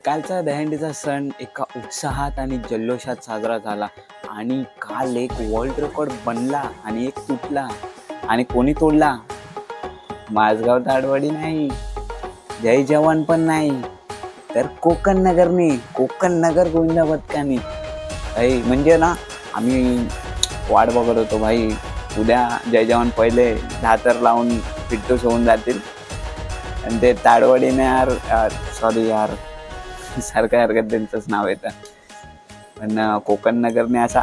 कालचा दहीहंडीचा सण एका उत्साहात आणि जल्लोषात साजरा झाला आणि काल एक वर्ल्ड रेकॉर्ड बनला आणि एक तुटला. आणि कोणी तोडला? माझगाव ताडवाडी नाही, जय जवान पण नाही, तर कोकण नगरने, कोकण नगर गोविंदा पथकाने. भाई म्हणजे ना, आम्ही वाट बघत होतो भाई, उद्या जय जवान पहिले 10 तर लावून फिट्टूस होऊन जातील आणि ते ताडवाडीने सॉरी यार सारखं त्यांचंच नाव येतं, पण कोकण नगरने असा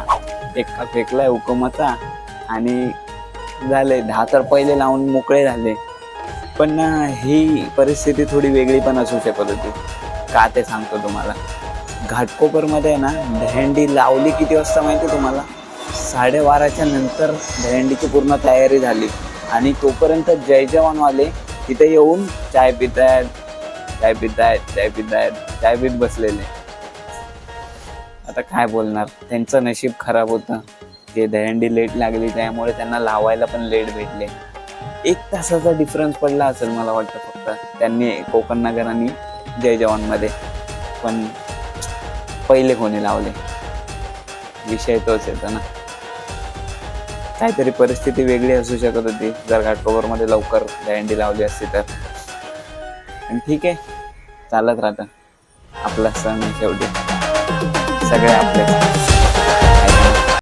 एका फेकलाय हुकुमाचा आणि झाले 10 तर पहिले लावून मोकळे झाले. पण ही परिस्थिती थोडी वेगळी पण असू शकत होती. का ते सांगतो तुम्हाला. घाटकोपरमध्ये ना दहीहंडी लावली किती वाजता माहिती तुम्हाला? 12:30च्या नंतर दहीहंडीची पूर्ण तयारी झाली आणि तोपर्यंत जय जवानवाले तिथे येऊन चाय पितायत, चाय पितायत, चाय पितायत, चाय पीत बसलेले. आता काय बोलणार, त्यांचं नशीब खराब होतं. जे दहीहंडी लेट लागली त्यामुळे त्यांना लावायला पण लेट भेटले. 1 तासाचा डिफरन्स पडला असेल मला वाटतं फक्त त्यांनी कोकण नगर आणि जय जवानमध्ये. पण पहिले कोणी लावले, विषय तोच येतो ना. काहीतरी परिस्थिती वेगळी असू शकत होती जर घाटकोपरमध्ये लवकर दहीहंडी लावली असती तर. आणि ठीक आहे, चालत राहतं. आपला सण आहे शेवटी, सगळे आपले.